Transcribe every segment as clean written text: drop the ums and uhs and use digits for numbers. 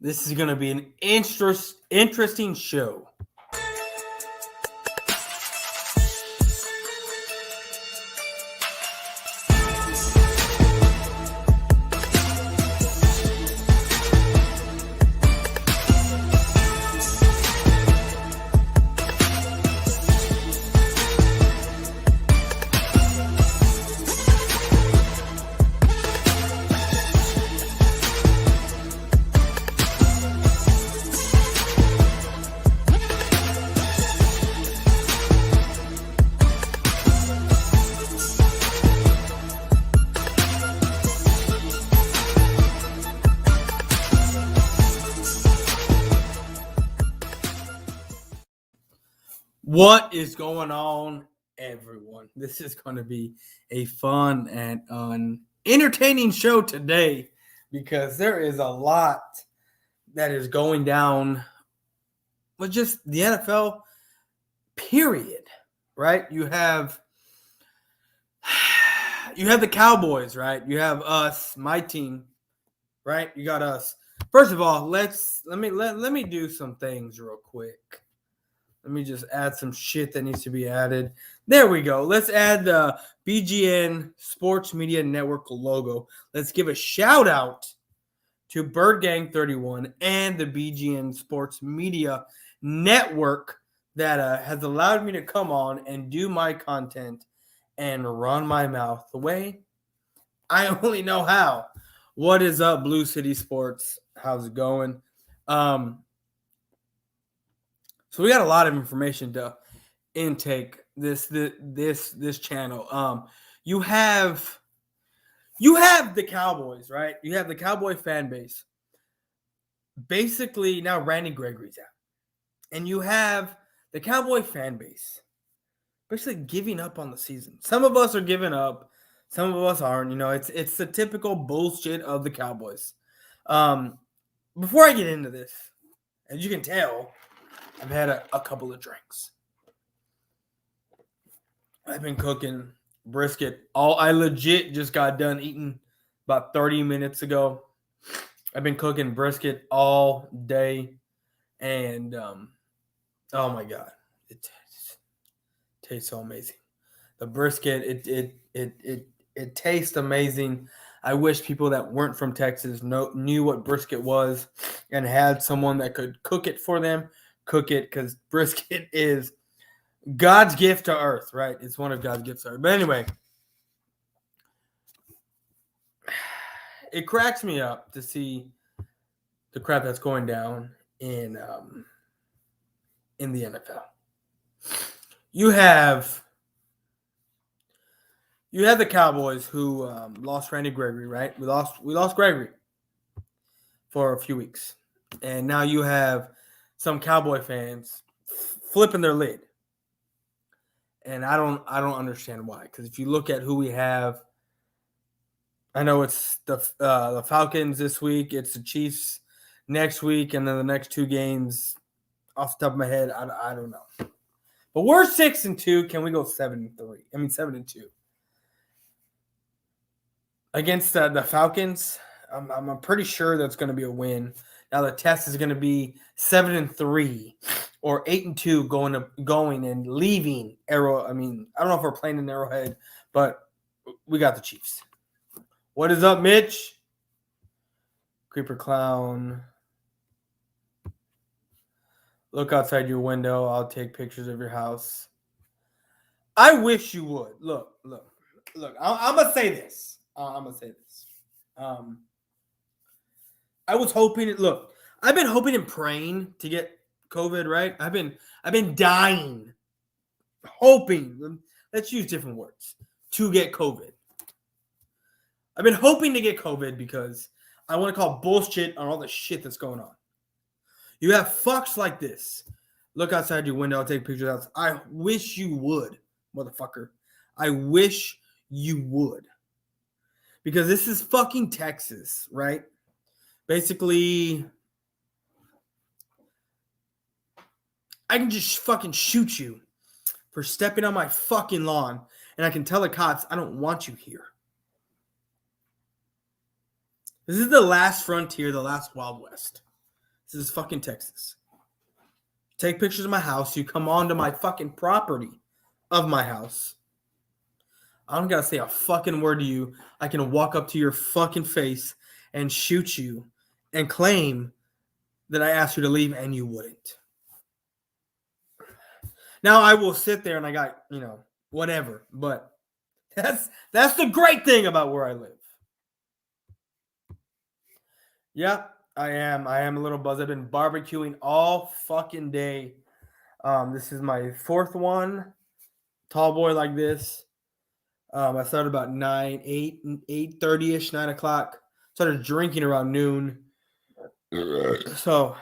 This is going to be an interesting show. What is going on, everyone? This is going to be a fun and entertaining show today because there is a lot that is going down with just the NFL, period, right? You have the Cowboys, right? You have us, my team, right? You got us. First of all, let me do some things real quick. Let me just add some shit that needs to be added. There we go. Let's add the BGN Sports Media Network logo. Let's give a shout out to Bird Gang 31 and the BGN Sports Media Network that has allowed me to come on and do my content and run my mouth the way I only know how. What is up, Blue City Sports? How's it going? So we got a lot of information to intake this channel. You have the Cowboys, right? You have the Cowboy fan base. Basically, now Randy Gregory's out. And you have the Cowboy fan base basically giving up on the season. Some of us are giving up. Some of us aren't. You know, it's the typical bullshit of the Cowboys. Before I get into this, as you can tell, I've had a couple of drinks. I've been cooking brisket. I legit just got done eating about 30 minutes ago. I've been cooking brisket all day. And, oh my God. It tastes so amazing. The brisket, it tastes amazing. I wish people that weren't from Texas knew what brisket was and had someone that could cook it for them. Cook it, because brisket is God's gift to earth, right? It's one of God's gifts to earth. But anyway, it cracks me up to see the crap that's going down in the NFL. You have the Cowboys who lost Randy Gregory, right? We lost Gregory for a few weeks, and now you have some Cowboy fans flipping their lid. And I don't understand why. Because if you look at who we have, I know it's the Falcons this week, it's the Chiefs next week, and then the next two games, off the top of my head, I don't know. But we're 6-2. Can we go 7-3? I mean 7-2 against the Falcons. I'm pretty sure that's going to be a win. Now the test is going to be 7-3 or 8-2 going and leaving Arrow. I mean, I don't know if we're playing in Arrowhead, but we got the Chiefs. What is up, Mitch? Creeper Clown. Look outside your window. I'll take pictures of your house. I wish you would. Look. I'm going to say this. I was hoping look, I've been hoping and praying to get COVID, right? I've been dying, hoping, let's use different words, to get COVID. I've been hoping to get COVID because I want to call bullshit on all the shit that's going on. You have fucks like this. Look outside your window, I'll take pictures out. I wish you would, motherfucker. I wish you would. Because this is fucking Texas, right? Basically, I can just fucking shoot you for stepping on my fucking lawn, and I can tell the cops I don't want you here. This is the last frontier, the last Wild West. This is fucking Texas. Take pictures of my house. You come onto my fucking property of my house. I don't gotta say a fucking word to you. I can walk up to your fucking face and shoot you and claim that I asked you to leave and you wouldn't. Now I will sit there and I got, whatever. But that's the great thing about where I live. Yeah, I am. I am a little buzzed. I've been barbecuing all fucking day. This is my fourth one. Tall boy like this. I started about 8:30ish, 9 o'clock. Started drinking around noon. So,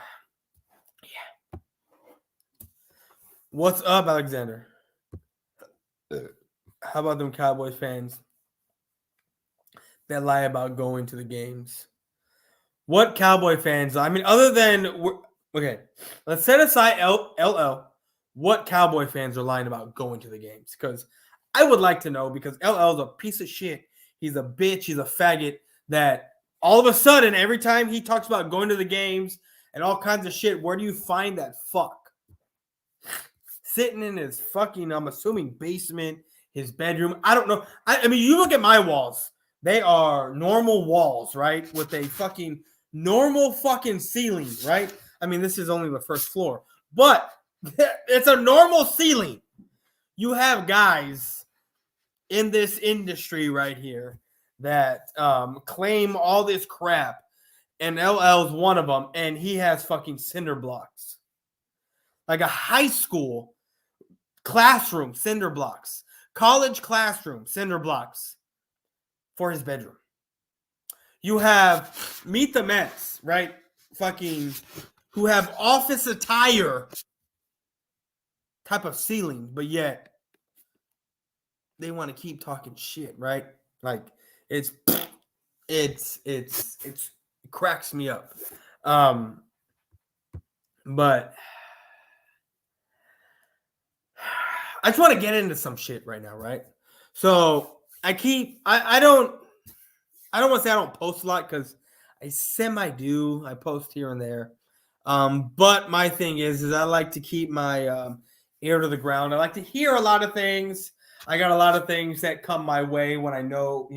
yeah. What's up, Alexander? How about them Cowboys fans that lie about going to the games? What Cowboy fans? I mean, other than okay, let's set aside LL. What Cowboy fans are lying about going to the games? Because I would like to know. Because LL's a piece of shit. He's a bitch. He's a faggot. That all of a sudden, every time he talks about going to the games and all kinds of shit, where do you find that fuck? Sitting in his fucking, I'm assuming, basement, his bedroom. I don't know. I mean, you look at my walls. They are normal walls, right? With a fucking normal fucking ceiling, right? I mean, this is only the first floor. But it's a normal ceiling. You have guys in this industry right here that claim all this crap. And LL's one of them. And he has fucking cinder blocks. Like a high school classroom, cinder blocks. College classroom, cinder blocks for his bedroom. You have Meet the Mets, right? Fucking, who have office attire type of ceiling, but yet they want to keep talking shit, right? Like it cracks me up. But I just want to get into some shit right now, right? So I don't want to say I don't post a lot because I semi-do. I post here and there. But my thing is I like to keep my ear to the ground. I like to hear a lot of things. I got a lot of things that come my way when I know,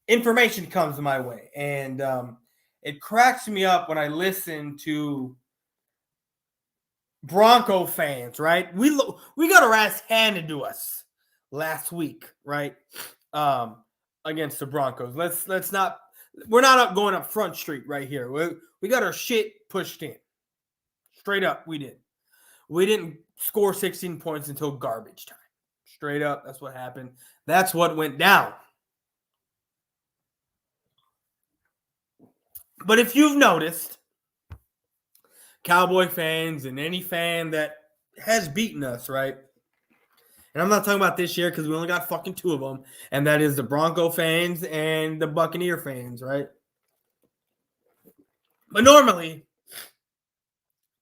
information comes my way. And it cracks me up when I listen to Bronco fans, right? We got our ass handed to us last week, right? Against the Broncos. Let's not. We're not up going up Front Street right here. We got our shit pushed in. Straight up, we did. We didn't score 16 points until garbage time. Straight up, that's what happened. That's what went down. But if you've noticed, Cowboy fans and any fan that has beaten us, right? And I'm not talking about this year because we only got fucking two of them. And that is the Bronco fans and the Buccaneer fans, right? But normally,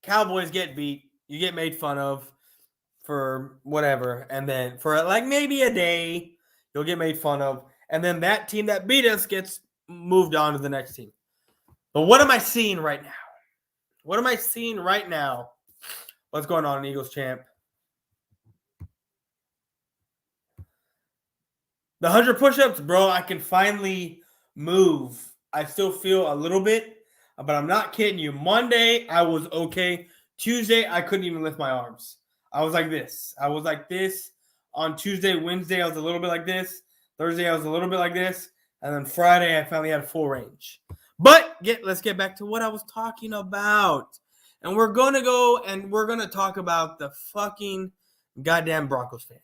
Cowboys get beat. You get made fun of for whatever. And then for like maybe a day, you'll get made fun of. And then that team that beat us gets moved on to the next team. But what am I seeing right now? What am I seeing right now? What's going on, Eagles champ? The 100 push-ups, bro, I can finally move. I still feel a little bit, but I'm not kidding you. Monday, I was okay. Tuesday, I couldn't even lift my arms. I was like this. I was like this. On Tuesday, Wednesday, I was a little bit like this. Thursday, I was a little bit like this. And then Friday, I finally had full range. But let's get back to what I was talking about. And we're going to go and we're going to talk about the fucking goddamn Broncos fans.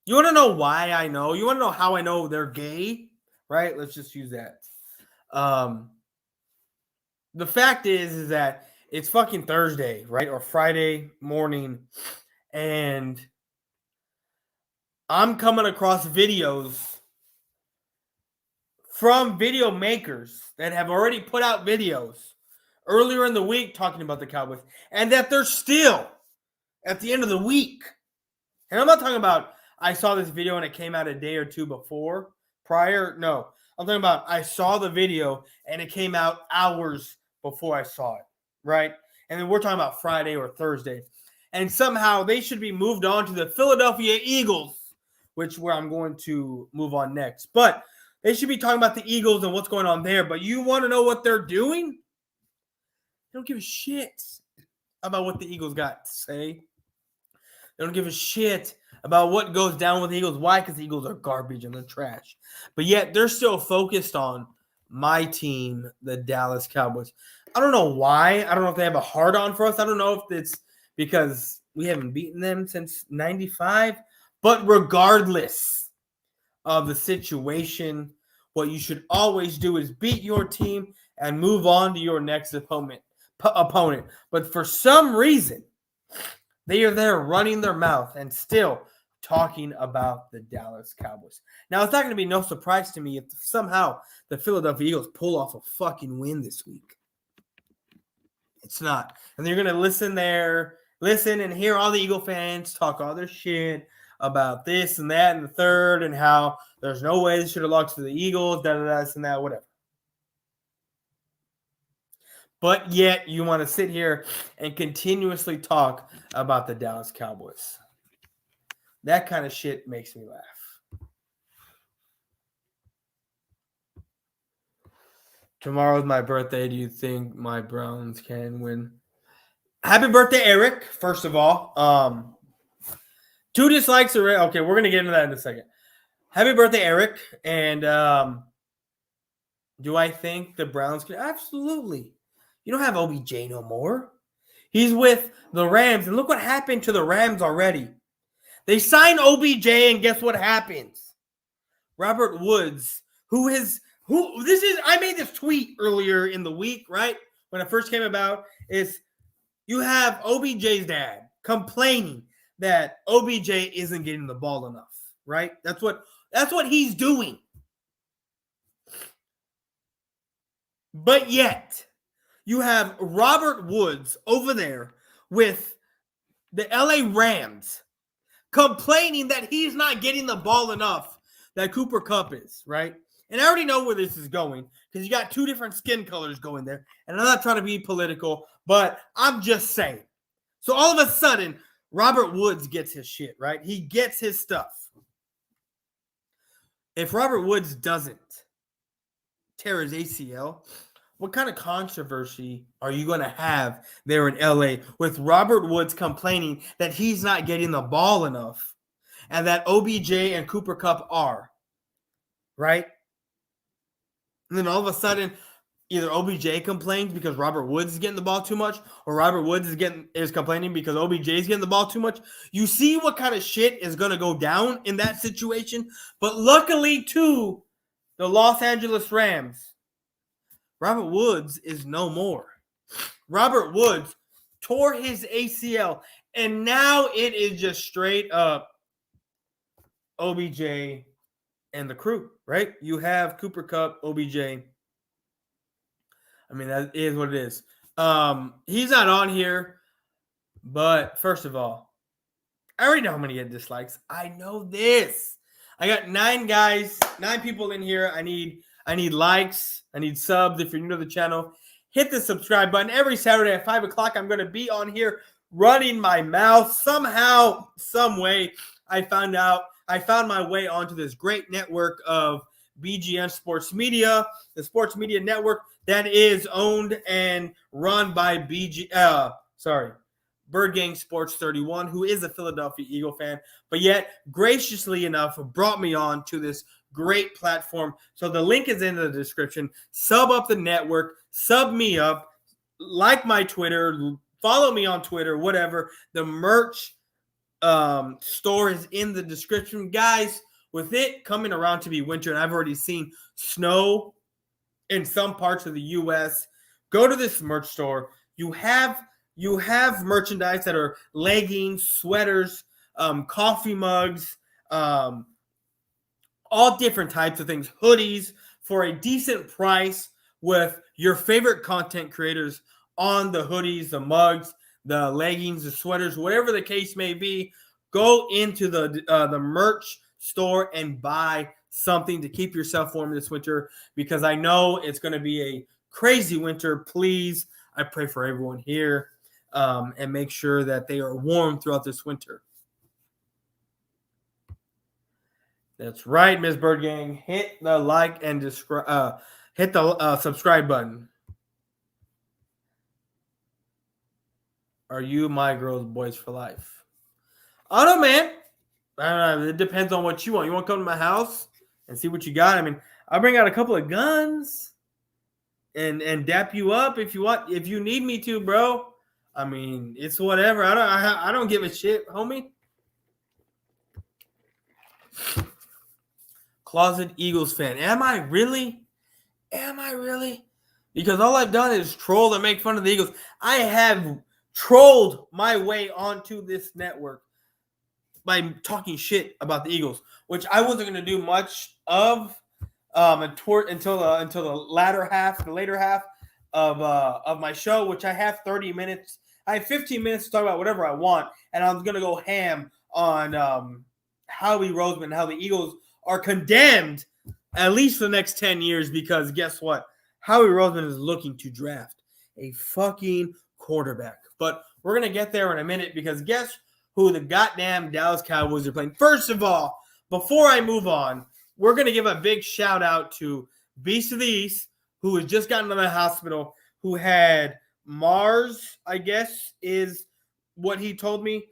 You want to know why I know? You want to know how I know they're gay? Right? Let's just use that. The fact is that it's fucking Thursday, right? Or Friday morning. And I'm coming across videos from video makers that have already put out videos earlier in the week talking about the Cowboys. And that they're still at the end of the week. And I'm not talking about I saw this video and it came out a day or two before prior. No, I'm talking about I saw the video and it came out hours before I saw it, right? And then we're talking about Friday or Thursday. And somehow they should be moved on to the Philadelphia Eagles, which where I'm going to move on next. But they should be talking about the Eagles and what's going on there. But you want to know what they're doing? They don't give a shit about what the Eagles got to say. They don't give a shit about what goes down with the Eagles. Why? Because the Eagles are garbage and they're trash. But yet they're still focused on my team, the Dallas Cowboys. I don't know why. I don't know if they have a hard-on for us. I don't know if it's because we haven't beaten them since 95. But regardless of the situation, what you should always do is beat your team and move on to your next opponent. But for some reason, they are there running their mouth and still talking about the Dallas Cowboys. Now, it's not going to be no surprise to me if somehow the Philadelphia Eagles pull off a fucking win this week. It's not. And you're going to listen and hear all the Eagle fans talk all their shit about this and that and the third and how there's no way they should have lost to the Eagles, this and that, whatever. But yet you want to sit here and continuously talk about the Dallas Cowboys. That kind of shit makes me laugh. Tomorrow's my birthday. Do you think my Browns can win? Happy birthday, Eric, first of all. 2 dislikes already. Okay, we're going to get into that in a second. Happy birthday, Eric. And do I think the Browns can? Absolutely. You don't have OBJ no more. He's with the Rams. And look what happened to the Rams already. They signed OBJ, and guess what happens? Robert Woods, I made this tweet earlier in the week, right? When it first came about, is you have OBJ's dad complaining that OBJ isn't getting the ball enough, right? That's what he's doing. But yet, you have Robert Woods over there with the LA Rams complaining that he's not getting the ball enough that Cooper Kupp is, right? And I already know where this is going because you got 2 different skin colors going there. And I'm not trying to be political, but I'm just saying. So all of a sudden, Robert Woods gets his shit, right? He gets his stuff. If Robert Woods doesn't tear his ACL, what kind of controversy are you going to have there in LA with Robert Woods complaining that he's not getting the ball enough and that OBJ and Cooper Kupp are, right? And then all of a sudden, either OBJ complains because Robert Woods is getting the ball too much, or Robert Woods is complaining because OBJ is getting the ball too much. You see what kind of shit is going to go down in that situation. But luckily, too, the Los Angeles Rams, Robert Woods is no more. Robert Woods tore his ACL, and now it is just straight up OBJ and the crew, right? You have Cooper Kupp, OBJ. I mean, that is what it is. He's not on here, but first of all, I already know how many get dislikes. I know this. I got 9 guys, 9 people in here. I need likes. I need subs. If you're new to the channel, hit the subscribe button. Every Saturday at 5 o'clock, I'm going to be on here running my mouth. Somehow, some way, I found my way onto this great network of BGN Sports Media, the sports media network that is owned and run by Bird Gang Sports 31, who is a Philadelphia Eagle fan, but yet graciously enough brought me on to this great platform. So the link is in the description. Sub up the network, sub me up, like my Twitter, follow me on Twitter, whatever. The merch store is in the description. Guys, with it coming around to be winter, and I've already seen snow in some parts of the U.S., go to this merch store. You have merchandise that are leggings, sweaters, coffee mugs, all different types of things, hoodies for a decent price with your favorite content creators on the hoodies, the mugs, the leggings, the sweaters, whatever the case may be. Go into the merch store and buy something to keep yourself warm this winter, because I know it's going to be a crazy winter. Please, I pray for everyone here, and make sure that they are warm throughout this winter. That's right, Ms. Bird Gang. Hit the like and hit the subscribe button. Are you my girl's Boys for Life? I don't know, man. I don't know. It depends on what you want. You want to come to my house and see what you got? I mean, I'll bring out a couple of guns and dap you up if you want. If you need me to, bro. I mean, it's whatever. I don't give a shit, homie. Closet Eagles fan. Am I really? Because all I've done is troll and make fun of the Eagles. I have trolled my way onto this network by talking shit about the Eagles, which I wasn't going to do much of until the later half of my show, which I have 30 minutes. I have 15 minutes to talk about whatever I want, and I'm going to go ham on Howie Roseman, how the Eagles are condemned at least for the next 10 years, because guess what? Howie Roseman is looking to draft a fucking quarterback. But we're going to get there in a minute, because guess who the goddamn Dallas Cowboys are playing? First of all, before I move on, we're going to give a big shout out to Beast of the East, who has just gotten to the hospital, who had Mars, I guess, is what he told me.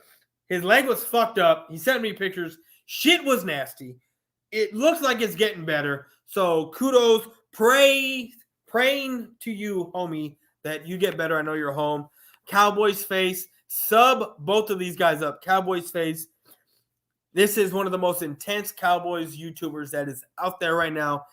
His leg was fucked up. He sent me pictures. Shit was nasty. It looks like it's getting better. So kudos, praying to you, homie, that you get better. I know you're home. Cowboys face, sub both of these guys up. Cowboys face. This is one of the most intense Cowboys YouTubers that is out there right now.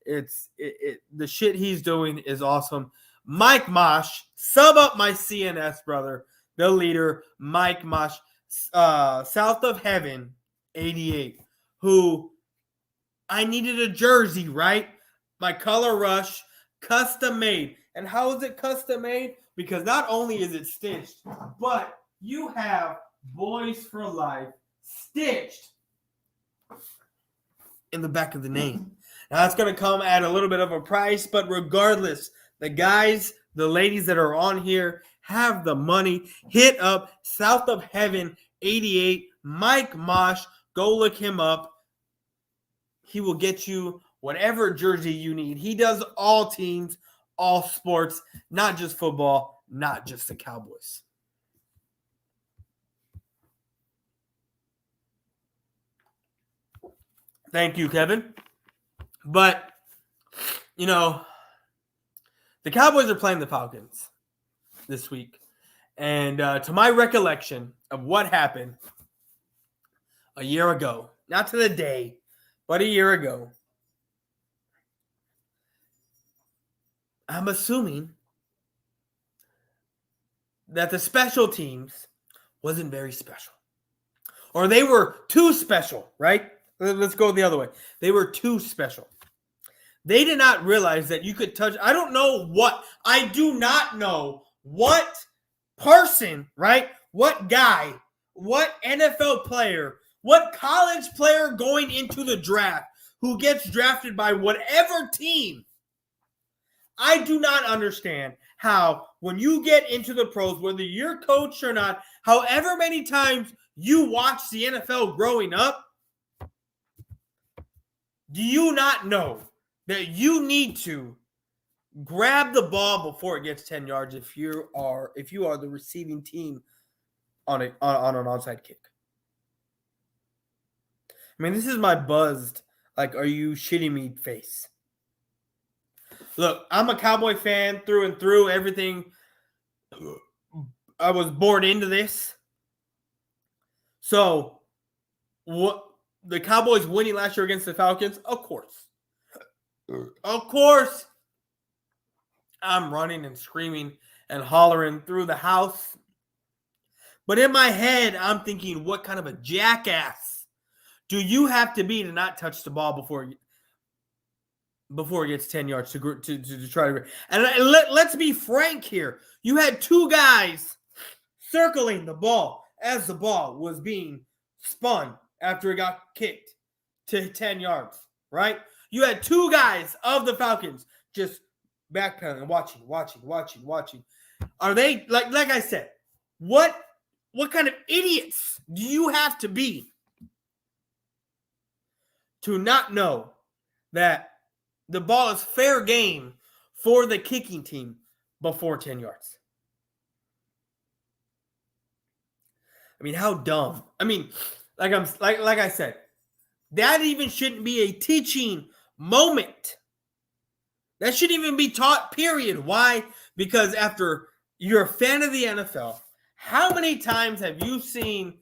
The shit he's doing is awesome. Mike Mosh, sub up my CNS brother, the leader, Mike Mosh, South of Heaven, 88, who I needed a jersey, right? My Color Rush, custom made. And how is it custom made? Because not only is it stitched, but you have Boyz4life stitched in the back of the name. Now, that's going to come at a little bit of a price, but regardless, the guys, the ladies that are on here have the money. Hit up South of Heaven 88, Mike Mosh. Go look him up. He will get you whatever jersey you need. He does all teams, all sports, not just football, not just the Cowboys. Thank you, Kevin. But, you know, the Cowboys are playing the Falcons this week. And to my recollection of what happened a year ago, not to the day, but a year ago, I'm assuming that the special teams wasn't very special. Or they were too special, right? Let's go the other way. They were too special. They did not realize that you could touch. I do not know what person, right? What guy, what NFL player, what college player going into the draft who gets drafted by whatever team. I do not understand how when you get into the pros, whether you're coached or not, however many times you watch the NFL growing up, do you not know that you need to grab the ball before it gets 10 yards if you are the receiving team on an onside kick? I mean, this is my buzzed, like, are you shitting me face. Look, I'm a Cowboy fan through and through. Everything. I was born into this. So, what the Cowboys winning last year against the Falcons? Of course. Of course. I'm running and screaming and hollering through the house. But in my head, I'm thinking, what kind of a jackass do you have to be to not touch the ball before it gets 10 yards to try to. And let's be frank here. You had two guys circling the ball as the ball was being spun after it got kicked to 10 yards, right? You had two guys of the Falcons just backpedaling, watching. Are they like I said? What kind of idiots do you have to be to not know that the ball is fair game for the kicking team before 10 yards? I mean, how dumb. I mean, like I said, that even shouldn't be a teaching moment. That shouldn't even be taught, period. Why? Because after you're a fan of the NFL, how many times have you seen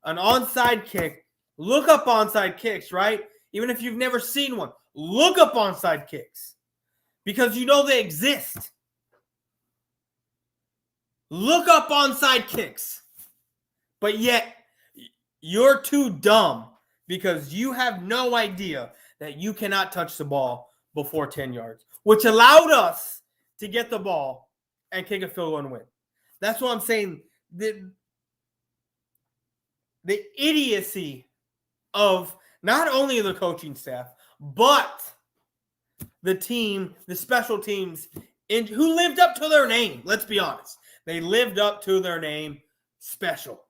an onside kick? Look up onside kicks, right? Even if you've never seen one, look up onside kicks because you know they exist. Look up onside kicks. But yet, you're too dumb because you have no idea that you cannot touch the ball before 10 yards, which allowed us to get the ball and kick a field goal and win. That's what I'm saying. The idiocy of not only the coaching staff, but the team, the special teams, who lived up to their name. Let's be honest. They lived up to their name, special.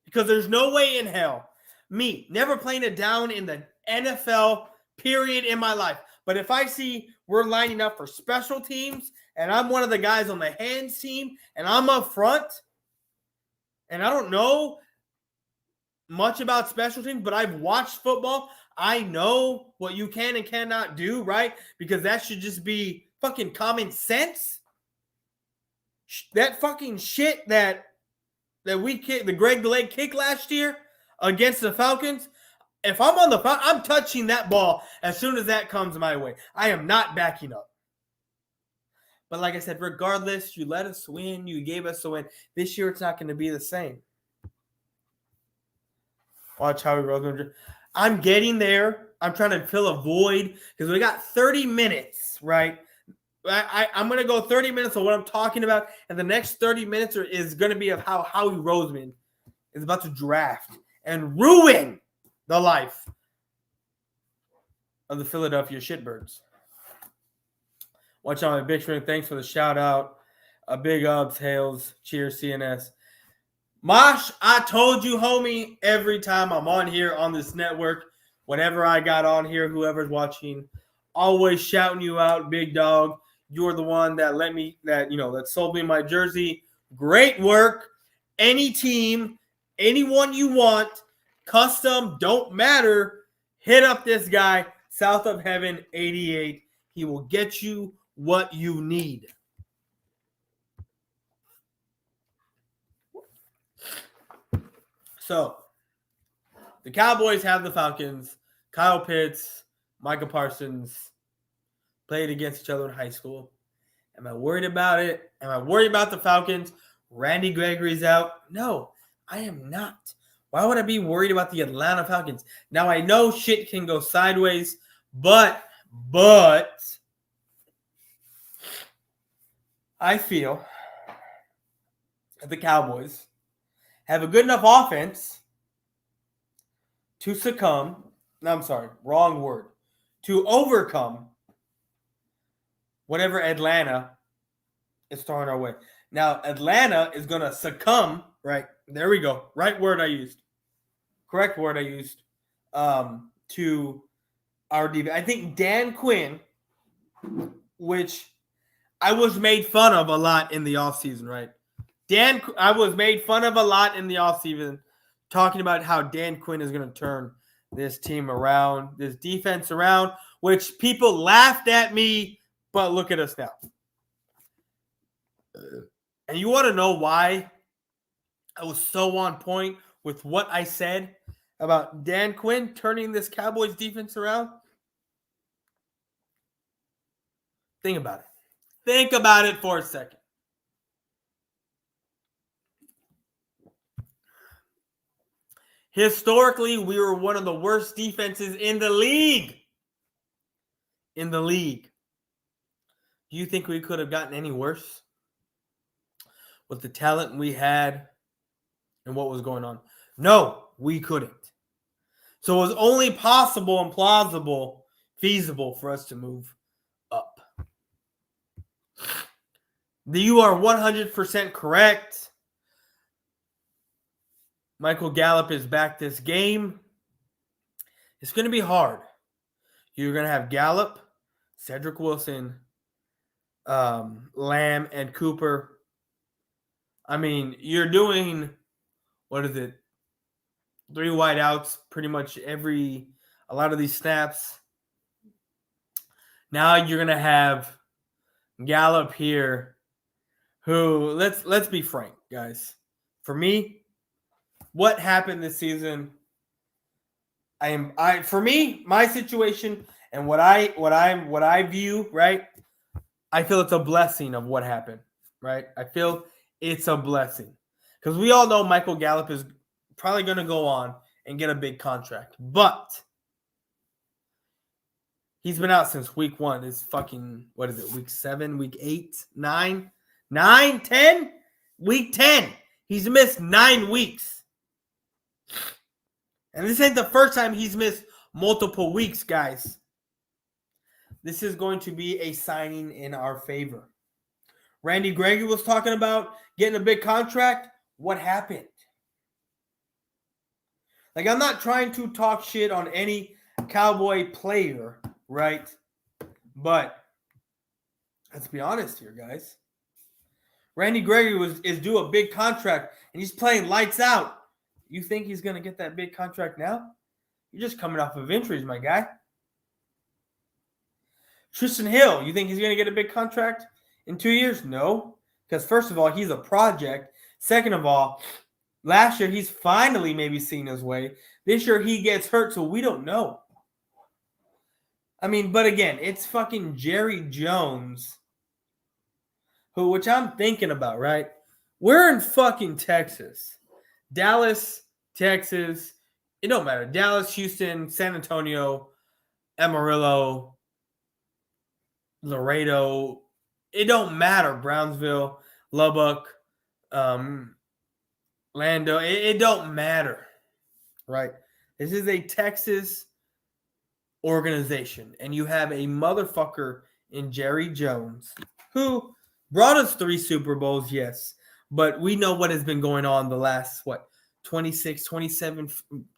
Because there's no way in hell, me, never playing it down in the NFL period in my life. But if I see we're lining up for special teams and I'm one of the guys on the hands team and I'm up front and I don't know much about special teams, but I've watched football. I know what you can and cannot do, right? Because that should just be fucking common sense. That fucking shit that we kicked, the Greg the Leg kick last year against the Falcons, if I'm on the Falcons, I'm touching that ball as soon as that comes my way. I am not backing up. But like I said, regardless, you let us win. You gave us a win. This year, it's not going to be the same. Watch how he rolls. I'm getting there. I'm trying to fill a void because we got 30 minutes, right? I'm going to go 30 minutes of what I'm talking about, and the next 30 minutes is going to be of how Howie Roseman is about to draft and ruin the life of the Philadelphia Shitbirds. Watch out, my big friend. Thanks for the shout out. A big ups, hails, cheers, CNS. Mosh, I told you, homie, every time I'm on here on this network, whenever I got on here, whoever's watching, always shouting you out, big dog. You're the one that that sold me my jersey. Great work. Any team, anyone you want, custom, don't matter. Hit up this guy, South of Heaven 88. He will get you what you need. So, the Cowboys have the Falcons. Kyle Pitts, Micah Parsons played against each other in high school. Am I worried about it? Am I worried about the Falcons? Randy Gregory's out? No, I am not. Why would I be worried about the Atlanta Falcons? Now, I know shit can go sideways, but I feel that the Cowboys have a good enough offense to to overcome whatever Atlanta is throwing our way. Now, Atlanta is going to succumb, right? There we go. Correct word I used, to our defense. I think Dan Quinn, which I was made fun of a lot in the offseason, right? I was made fun of a lot in the offseason, talking about how Dan Quinn is going to turn this team around, this defense around, which people laughed at me, but look at us now. And you want to know why I was so on point with what I said about Dan Quinn turning this Cowboys defense around? Think about it. Think about it for a second. Historically, we were one of the worst defenses in the league. Do you think we could have gotten any worse with the talent we had and what was going on? No, we couldn't. So it was only possible and plausible, feasible for us to move up. You are 100% correct. Michael Gallup is back this game. It's going to be hard. You're going to have Gallup, Cedric Wilson, Lamb, and Cooper. I mean, you're doing, what is it, 3 wideouts pretty much a lot of these snaps. Now you're going to have Gallup here, who, let's be frank, guys. For me, what happened this season, for me, my situation and what I view, right? I feel it's a blessing of what happened, right? I feel it's a blessing. Because we all know Michael Gallup is probably going to go on and get a big contract. But he's been out since week 1. It's fucking, what is it, week 7, week 8, 9, 10? Week 10. He's missed 9 weeks. And this ain't the first time he's missed multiple weeks, guys. This is going to be a signing in our favor. Randy Gregory was talking about getting a big contract. What happened? Like, I'm not trying to talk shit on any Cowboy player, right? But let's be honest here, guys. Randy Gregory is due a big contract, and he's playing lights out. You think he's going to get that big contract now? You're just coming off of injuries, my guy. Tristan Hill, you think he's going to get a big contract in 2 years? No. Because first of all, he's a project. Second of all, last year he's finally maybe seen his way. This year he gets hurt, so we don't know. I mean, but again, it's fucking Jerry Jones, which I'm thinking about, right? We're in fucking Texas. Dallas, Texas. It don't matter. Dallas, Houston, San Antonio, Amarillo, Laredo. It don't matter. Brownsville, Lubbock, Lando. It don't matter, right? This is a Texas organization, and you have a motherfucker in Jerry Jones who brought us 3 Super Bowls, yes, but we know what has been going on the last, 26, 27,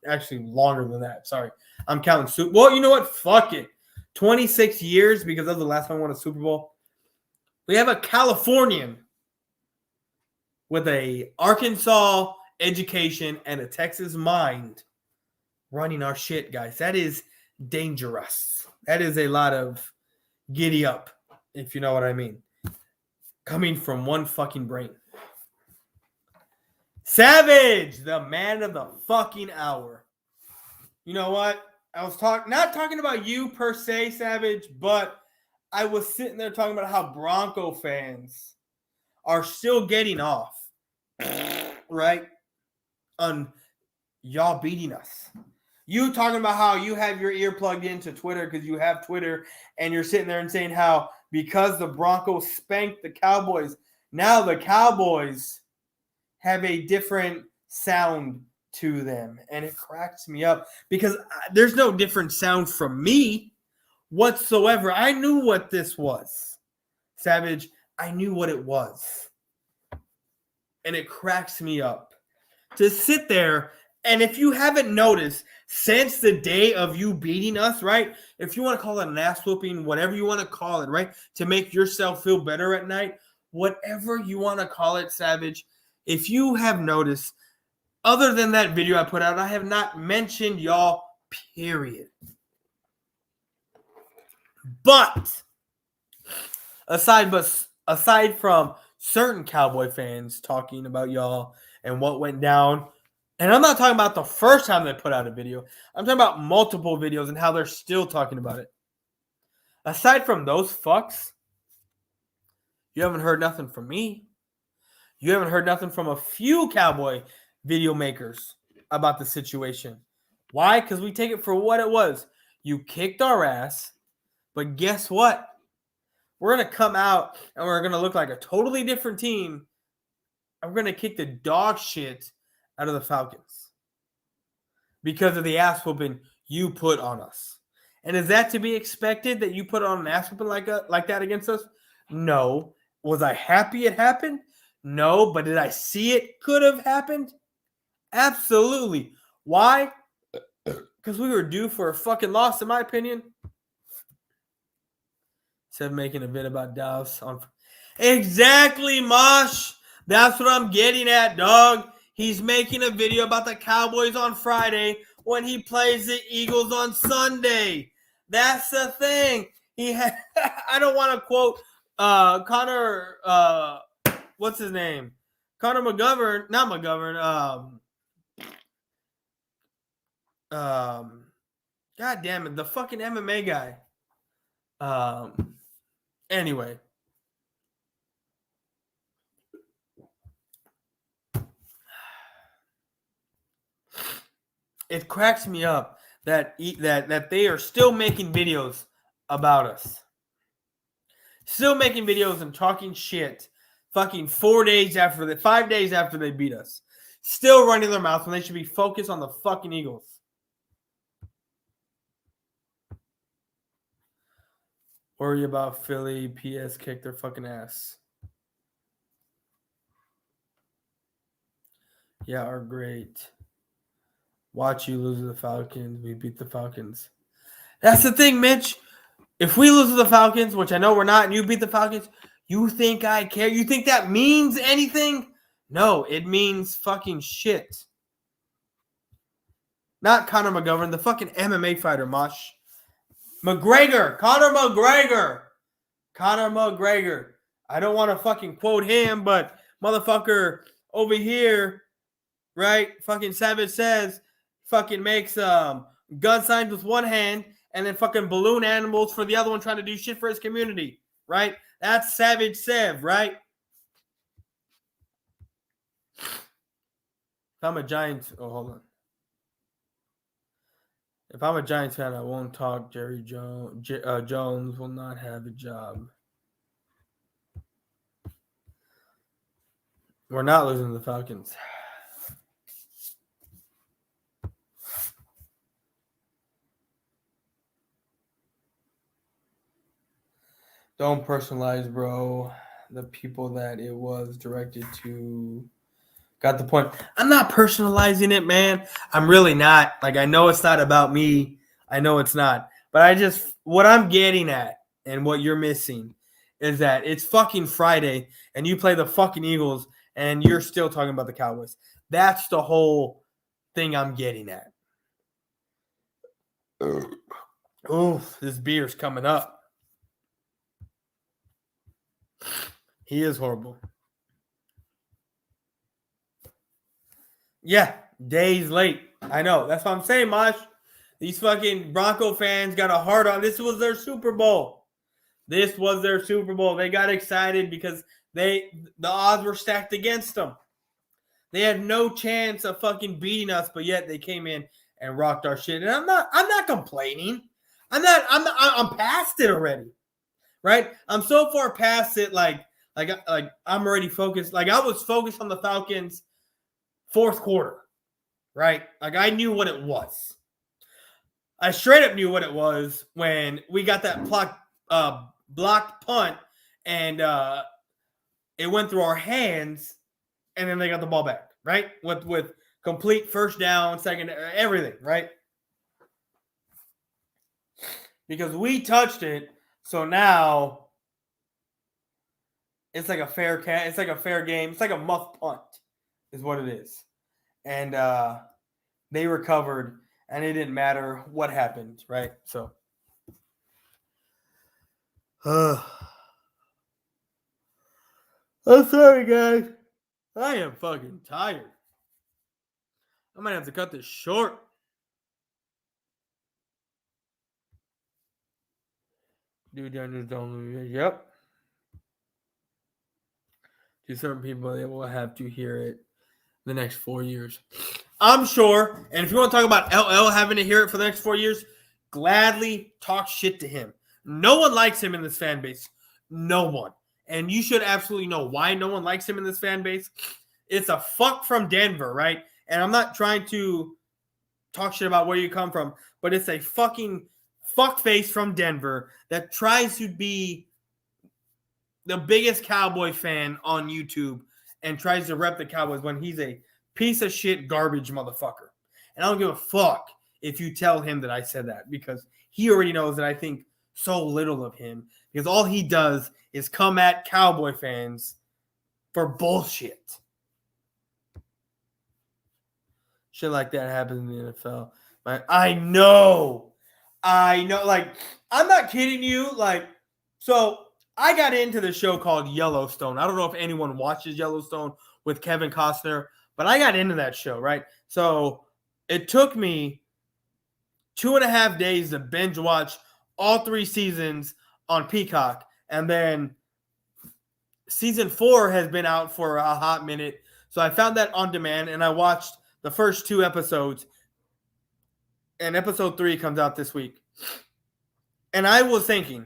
actually longer than that. Sorry, I'm counting. Well, you know what? Fuck it. 26 years, because that's the last time I won a Super Bowl. We have a Californian with a Arkansas education and a Texas mind running our shit, guys. That is dangerous. That is a lot of giddy up, if you know what I mean. Coming from one fucking brain. Savage, the man of the fucking hour. You know what? I was not talking about you per se, Savage, but I was sitting there talking about how Bronco fans are still getting off, right? On y'all beating us. You talking about how you have your ear plugged into Twitter because you have Twitter, and you're sitting there and saying how because the Broncos spanked the Cowboys, now the Cowboys have a different sound to them. And it cracks me up because there's no different sound from me whatsoever. I knew what this was. Savage, I knew what it was. And it cracks me up to sit there. And if you haven't noticed, since the day of you beating us, right? If you want to call it an ass whooping, whatever you want to call it, right? To make yourself feel better at night, whatever you want to call it, Savage. If you have noticed, other than that video I put out, I have not mentioned y'all, period. But aside from certain Cowboy fans talking about y'all and what went down, and I'm not talking about the first time they put out a video. I'm talking about multiple videos and how they're still talking about it. Aside from those fucks, you haven't heard nothing from me. You haven't heard nothing from a few Cowboy video makers about the situation. Why? Because we take it for what it was. You kicked our ass, but guess what? We're going to come out and we're going to look like a totally different team. And we're going to kick the dog shit out of the Falcons. because of the ass whooping you put on us. And is that to be expected that you put on an ass whooping like that against us? No. Was I happy it happened? No. But did I see it could have happened? Absolutely. Why? Because we were due for a fucking loss, in my opinion. Instead of making a vid about Dallas on. Exactly, Mosh. That's what I'm getting at, dog. He's making a video about the Cowboys on Friday when he plays the Eagles on Sunday. That's the thing. I don't want to quote Connor. What's his name? Connor McGovern. Not McGovern. God damn it, the fucking MMA guy. Anyway. It cracks me up that they are still making videos about us. Still making videos and talking shit fucking 5 days after they beat us. Still running their mouth when they should be focused on the fucking Eagles. Worry about Philly. PS kick their fucking ass. Yeah, are great. Watch you lose to the Falcons. We beat the Falcons. That's the thing, Mitch. If we lose to the Falcons, which I know we're not, and you beat the Falcons, you think I care? You think that means anything? No, it means fucking shit. Not Conor McGovern, the fucking MMA fighter, Mosh. McGregor. Conor McGregor. I don't want to fucking quote him, but motherfucker over here, right? Fucking Savage says, fucking makes gun signs with one hand and then fucking balloon animals for the other one, trying to do shit for his community, right? That's Savage Sev, right? If I'm a Giants, hold on. If I'm a Giants fan, I won't talk. Jerry Jones will not have a job. We're not losing to the Falcons. Don't personalize, bro. The people that it was directed to got the point. I'm not personalizing it, man. I'm really not. Like, I know it's not about me. I know it's not. But what I'm getting at and what you're missing is that it's fucking Friday and you play the fucking Eagles and you're still talking about the Cowboys. That's the whole thing I'm getting at. Oh, this beer's coming up. He is horrible. Yeah, days late. I know. That's what I'm saying, Mosh. These fucking Bronco fans got a hard on. This was their Super Bowl. They got excited because the odds were stacked against them. They had no chance of fucking beating us, but yet they came in and rocked our shit. And I'm not complaining. I'm past it already. Right? I'm so far past it, like I'm already focused. Like, I was focused on the Falcons fourth quarter, right? Like, I knew what it was. I straight up knew what it was when we got that blocked punt and it went through our hands, and then they got the ball back, right? With complete first down, second, everything, right? Because we touched it, so now it's like a fair game. It's like a muff punt, is what it is. And they recovered, and it didn't matter what happened, right? So, I'm sorry, guys. I am fucking tired. I might have to cut this short. Dude, don't. Yep. To certain people, they will have to hear it the next 4 years. I'm sure. And if you want to talk about LL having to hear it for the next 4 years, gladly talk shit to him. No one likes him in this fan base. No one. And you should absolutely know why no one likes him in this fan base. It's a fuck from Denver, right? And I'm not trying to talk shit about where you come from, but it's a fucking fuckface from Denver that tries to be the biggest Cowboy fan on YouTube and tries to rep the Cowboys when he's a piece of shit garbage motherfucker. And I don't give a fuck if you tell him that I said that, because he already knows that I think so little of him, because all he does is come at Cowboy fans for bullshit. Shit like that happens in the NFL. Like, I know. Like, I'm not kidding you. Like, so I got into the show called Yellowstone. I don't know if anyone watches Yellowstone with Kevin Costner, but I got into that show, right? So it took me 2.5 days to binge watch all 3 seasons on Peacock. And then season 4 has been out for a hot minute. So I found that on demand and I watched the first 2 episodes. And episode 3 comes out this week. And I was thinking,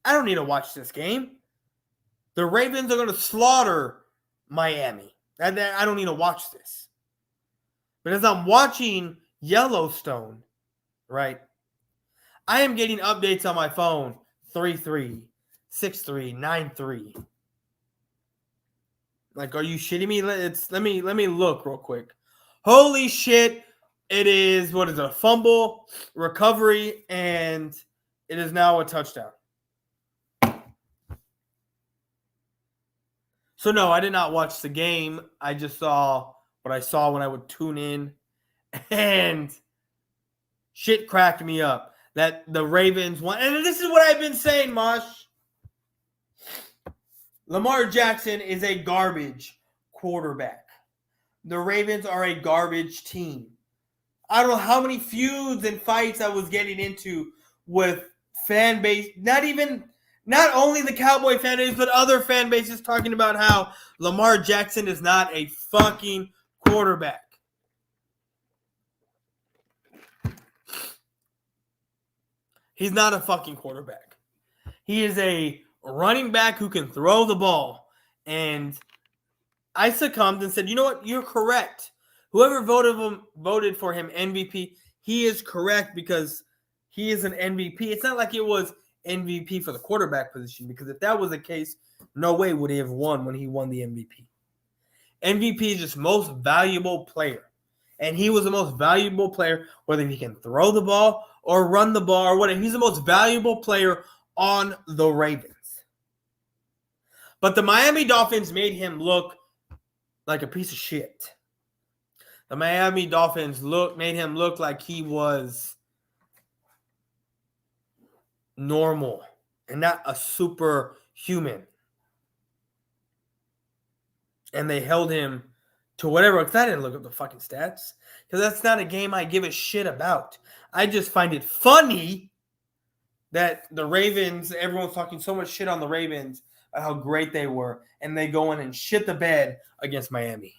I don't need to watch this game. The Ravens are going to slaughter Miami. I don't need to watch this. But as I'm watching Yellowstone, right, I am getting updates on my phone. 3-3, 6-3, 9-3. Like, are you shitting me? Let me look real quick. Holy shit. It is, what is it, a fumble, recovery, and it is now a touchdown. So, no, I did not watch the game. I just saw what I saw when I would tune in. And shit cracked me up that the Ravens won. And this is what I've been saying, Mosh. Lamar Jackson is a garbage quarterback. The Ravens are a garbage team. I don't know how many feuds and fights I was getting into with fan base, not only the Cowboy fan base, but other fan bases talking about how Lamar Jackson is not a fucking quarterback. He's not a fucking quarterback. He is a running back who can throw the ball. And I succumbed and said, you know what? You're correct. Whoever voted for him MVP, he is correct because he is an MVP. It's not like it was MVP for the quarterback position, because if that was the case, no way would he have won when he won the MVP. MVP is just most valuable player. And he was the most valuable player, whether he can throw the ball or run the ball or whatever. He's the most valuable player on the Ravens. But the Miami Dolphins made him look like a piece of shit. The Miami Dolphins made him look like he was normal and not a superhuman. And they held him to whatever, because I didn't look at the fucking stats, because that's not a game I give a shit about. I just find it funny that the Ravens, everyone's talking so much shit on the Ravens, how great they were, and they go in and shit the bed against Miami.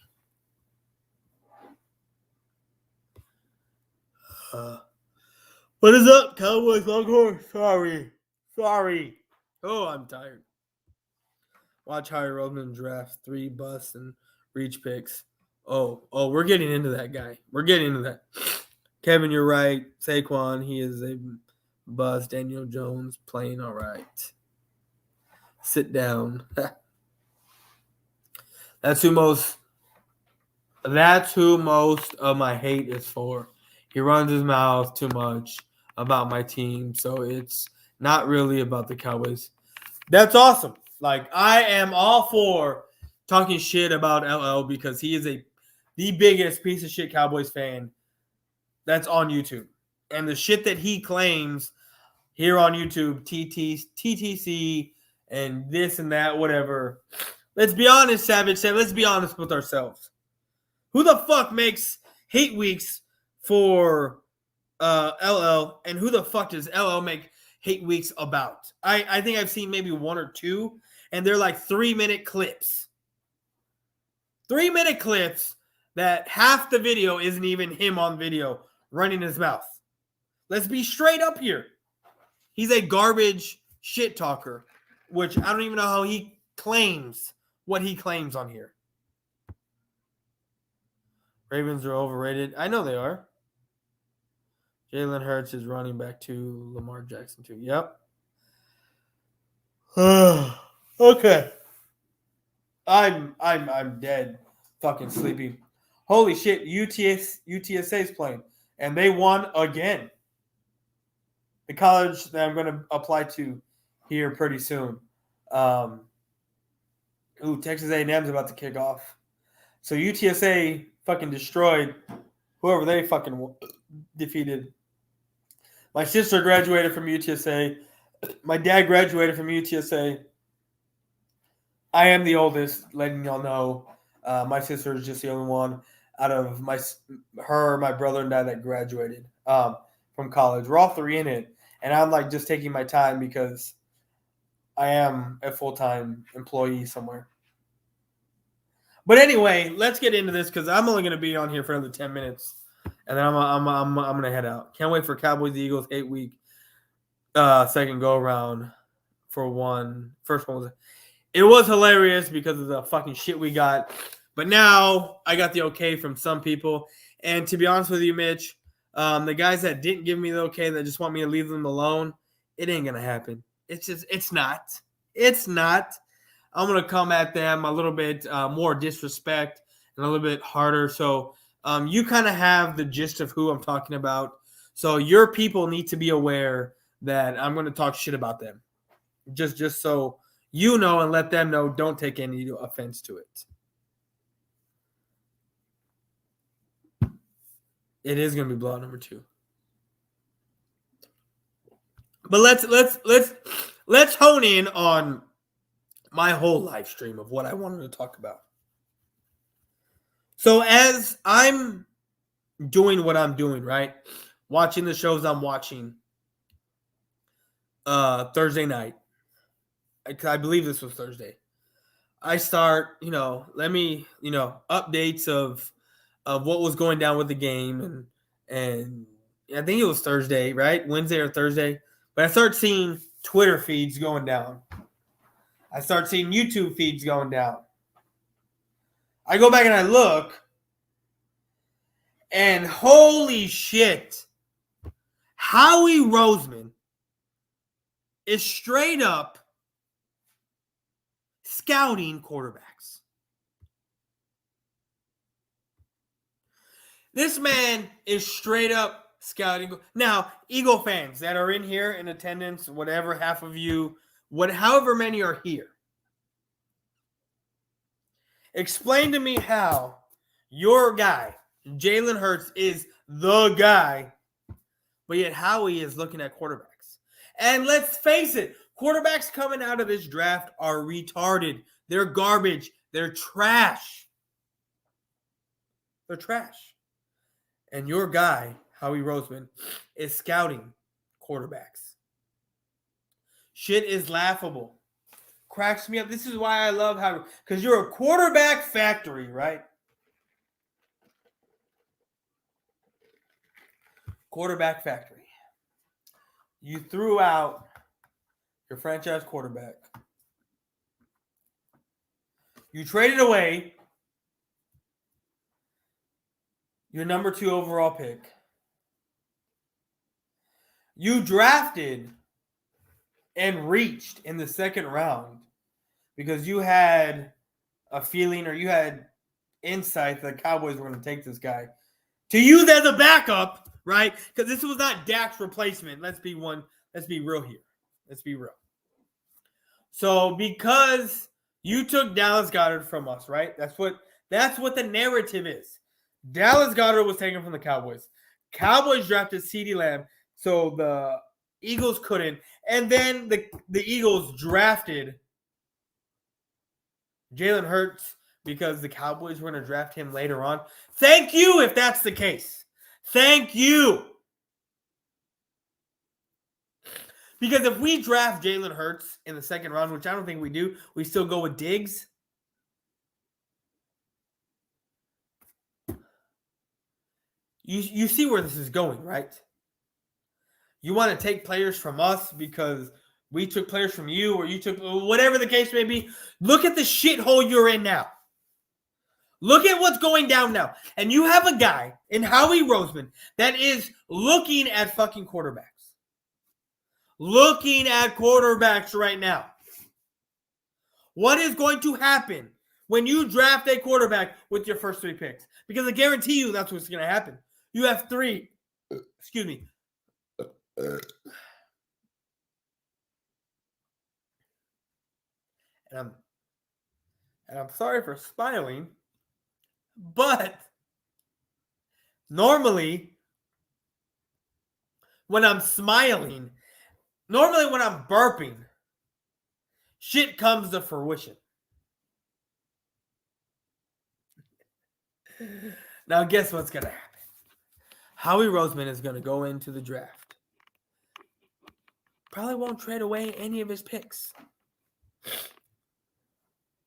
What is up, Cowboys Longhorn? Sorry. Oh, I'm tired. Watch Harry Roseman draft 3 busts and reach picks. Oh, we're getting into that guy. We're getting into that. Kevin, you're right. Saquon, he is a bust. Daniel Jones playing all right. Sit down. That's who most of my hate is for. He runs his mouth too much about my team, so it's not really about the Cowboys. That's awesome. Like, I am all for talking shit about LL because he is the biggest piece of shit Cowboys fan that's on YouTube. And the shit that he claims here on YouTube, TTC, and this and that, whatever. Let's be honest, Savage. Let's be honest with ourselves. Who the fuck makes hate weeks for LL, and who the fuck does LL make hate weeks about? I think I've seen maybe 1 or 2, and they're like 3-minute clips. 3-minute clips that half the video isn't even him on video running his mouth. Let's be straight up here. He's a garbage shit talker, which I don't even know how he claims what he claims on here. Ravens are overrated. I know they are. Jalen Hurts is running back to Lamar Jackson too. Yep. Okay. I'm dead. Fucking sleepy. Holy shit! UTSA's playing, and they won again. The college that I'm going to apply to here pretty soon. Texas A&M's about to kick off. So UTSA fucking destroyed whoever they fucking defeated. My sister graduated from UTSA. My dad graduated from UTSA. I am the oldest, letting y'all know. My sister is just the only one out of my brother and I that graduated from college. We're all three in it, and I'm like just taking my time because I am a full-time employee somewhere. But anyway, let's get into this because I'm only going to be on here for another 10 minutes, and then I'm going to head out. Can't wait for Cowboys Eagles 8-week second go around for one. First one was it was hilarious because of the fucking shit we got, but now I got the okay from some people, and to be honest with you, Mitch, the guys that didn't give me the okay that just want me to leave them alone, it ain't gonna happen. It's not. I'm going to come at them a little bit more disrespect and a little bit harder. So you kind of have the gist of who I'm talking about. So your people need to be aware that I'm going to talk shit about them. Just so you know and let them know, don't take any offense to it. It is going to be blowout number 2. But let's hone in on my whole live stream of what I wanted to talk about. So as I'm doing what I'm doing, right? Watching the shows I'm watching Thursday night. I believe this was Thursday. I start, updates of what was going down with the game and I think it was Thursday, right? Wednesday or Thursday. But I start seeing Twitter feeds going down. I start seeing YouTube feeds going down. I go back and I look, and holy shit, Howie Roseman is straight up scouting quarterbacks. This man is straight up scouting. Now, Eagle fans that are in here in attendance, whatever, half of you, however many are here, explain to me how your guy, Jalen Hurts, is the guy, but yet Howie is looking at quarterbacks. And let's face it, quarterbacks coming out of this draft are retarded. They're garbage. They're trash. They're trash. And your guy, Howie Roseman, is scouting quarterbacks. Shit is laughable. Cracks me up. This is why I love Howie. Because you're a quarterback factory, right? Quarterback factory. You threw out your franchise quarterback. You traded away your number 2 overall pick. You drafted and reached in the second round because you had a feeling or you had insight that the Cowboys were going to take this guy to use as a backup, right? Because this was not Dak's replacement. Let's be real here. Let's be real. So because you took Dallas Goedert from us, right? That's what the narrative is. Dallas Goedert was taken from the Cowboys. Cowboys drafted CeeDee Lamb, so the Eagles couldn't. And then the Eagles drafted Jalen Hurts because the Cowboys were going to draft him later on. Thank you if that's the case. Thank you. Because if we draft Jalen Hurts in the second round, which I don't think we do, we still go with Diggs. You see where this is going, right? You want to take players from us because we took players from you or you took whatever the case may be. Look at the shithole you're in now. Look at what's going down now. And you have a guy in Howie Roseman that is looking at fucking quarterbacks. Looking at quarterbacks right now. What is going to happen when you draft a quarterback with your first 3 picks? Because I guarantee you that's what's going to happen. You have 3. Excuse me. And I'm sorry for smiling, but normally when I'm smiling, normally when I'm burping, shit comes to fruition. Now guess what's going to happen? Howie Roseman is going to go into the draft. Probably won't trade away any of his picks.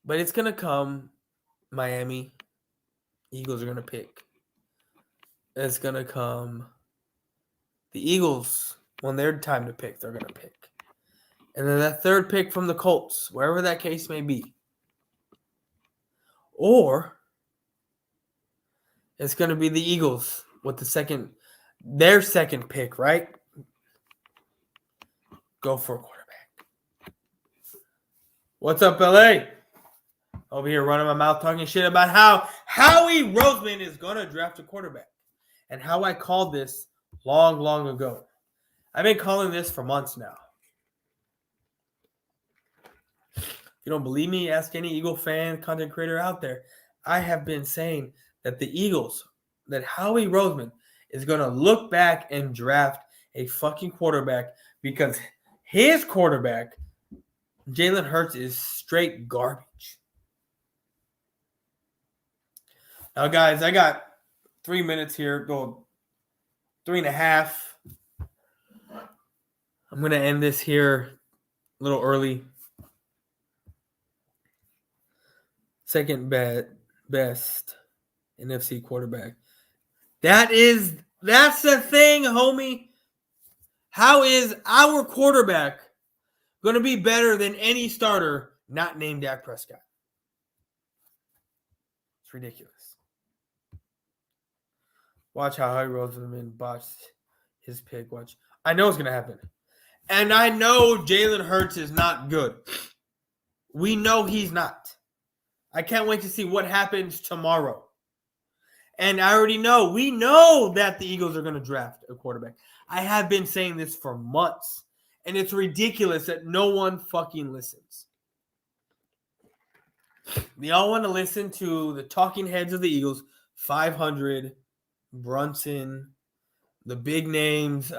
But it's going to come Miami. Eagles are going to pick. It's going to come the Eagles. When their time to pick, they're going to pick. And then that 3rd pick from the Colts, wherever that case may be. Or it's going to be the Eagles with their second pick, right? Go for a quarterback. What's up, LA? Over here running my mouth talking shit about how Howie Roseman is going to draft a quarterback. And how I called this long, long ago. I've been calling this for months now. If you don't believe me, ask any Eagle fan, content creator out there. I have been saying that the Eagles, that Howie Roseman is going to look back and draft a fucking quarterback because his quarterback, Jalen Hurts, is straight garbage. Now, guys, I got 3 minutes here. Go 3.5. I'm going to end this here a little early. Second best NFC quarterback. That's the thing, homie. How is our quarterback going to be better than any starter not named Dak Prescott? It's ridiculous. Watch how Howie Roseman botched his pick. Watch. I know it's going to happen. And I know Jalen Hurts is not good. We know he's not. I can't wait to see what happens tomorrow. And I already know. We know that the Eagles are going to draft a quarterback. I have been saying this for months. And it's ridiculous that no one fucking listens. They all want to listen to the talking heads of the Eagles. 500, Brunson, the big names.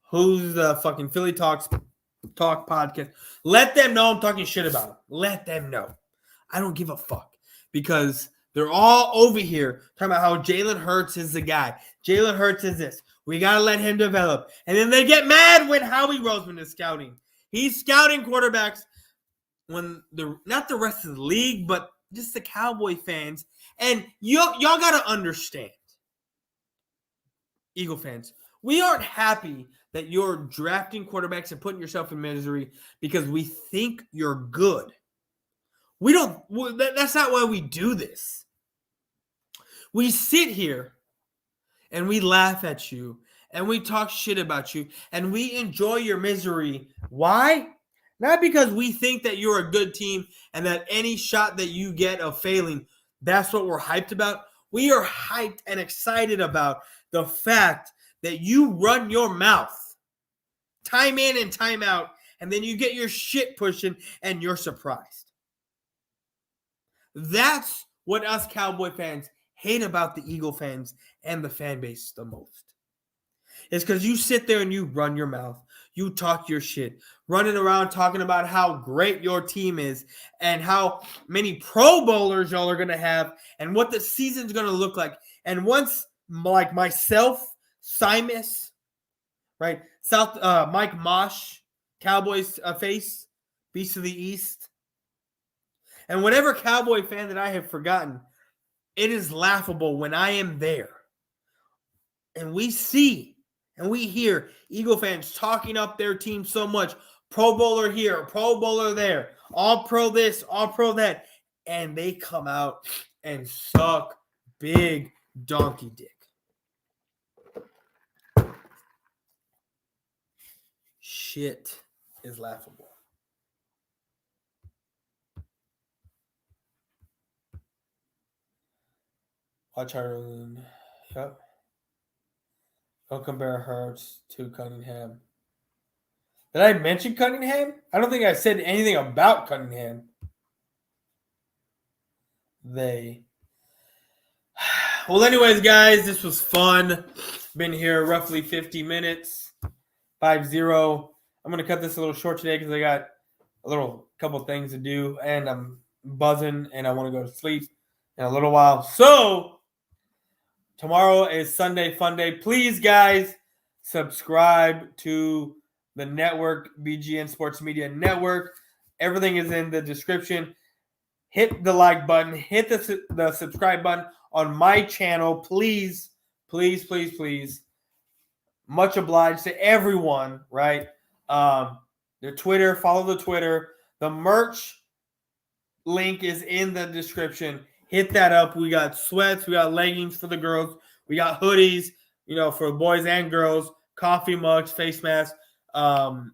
Who's the fucking Philly Talk podcast? Let them know I'm talking shit about them. Let them know. I don't give a fuck because they're all over here talking about how Jalen Hurts is the guy. Jalen Hurts is this. We got to let him develop. And then they get mad when Howie Roseman is scouting. He's scouting quarterbacks when not the rest of the league, but just the Cowboy fans. And y'all got to understand, Eagle fans, we aren't happy that you're drafting quarterbacks and putting yourself in misery because we think you're good. That's not why we do this. We sit here and we laugh at you and we talk shit about you and we enjoy your misery. Why? Not because we think that you're a good team and that any shot that you get of failing, that's what we're hyped about. We are hyped and excited about the fact that you run your mouth time in and time out, and then you get your shit pushing and you're surprised. That's what us Cowboy fans hate about the Eagle fans and the fan base the most. It's because you sit there and you run your mouth. You talk your shit, running around talking about how great your team is and how many Pro Bowlers y'all are going to have and what the season's going to look like. And once, like myself, Simus, right? Mike Mosh, Cowboys face, Beast of the East. And whatever Cowboy fan that I have forgotten, it is laughable when I am there. And we see and we hear Eagle fans talking up their team so much. Pro Bowler here, Pro Bowler there, all pro this, all pro that. and they come out and suck big donkey dick. Shit is laughable. Watch Ireland. Yep. Don't compare Hurts to Cunningham. Did I mention Cunningham? I don't think I said anything about Cunningham. They. Well, anyways, guys, this was fun. Been here roughly 50 minutes. 5-0. I'm going to cut this a little short today because I got a couple things to do, and I'm buzzing, and I want to go to sleep in a little while. So, tomorrow is Sunday Fun Day. Please, guys, subscribe to the network, BGN Sports Media Network. Everything is in the description. Hit the like button. Hit the subscribe button on my channel. Please, please, please, please. Much obliged to everyone, right? The Twitter, follow the Twitter. The merch link is in the description. Hit that up. We got sweats. We got leggings for the girls. We got hoodies, for boys and girls. Coffee mugs, face masks,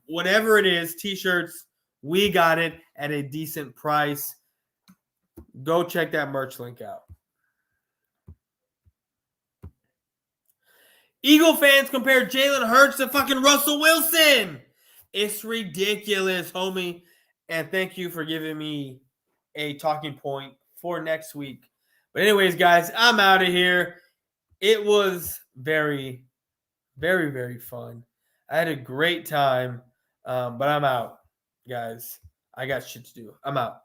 whatever it is, T-shirts. We got it at a decent price. Go check that merch link out. Eagle fans compare Jalen Hurts to fucking Russell Wilson. It's ridiculous, homie. And thank you for giving me a talking point for next week. But anyways, guys, I'm out of here. It was very, very, very fun. I had a great time, but I'm out, guys. I got shit to do. I'm out.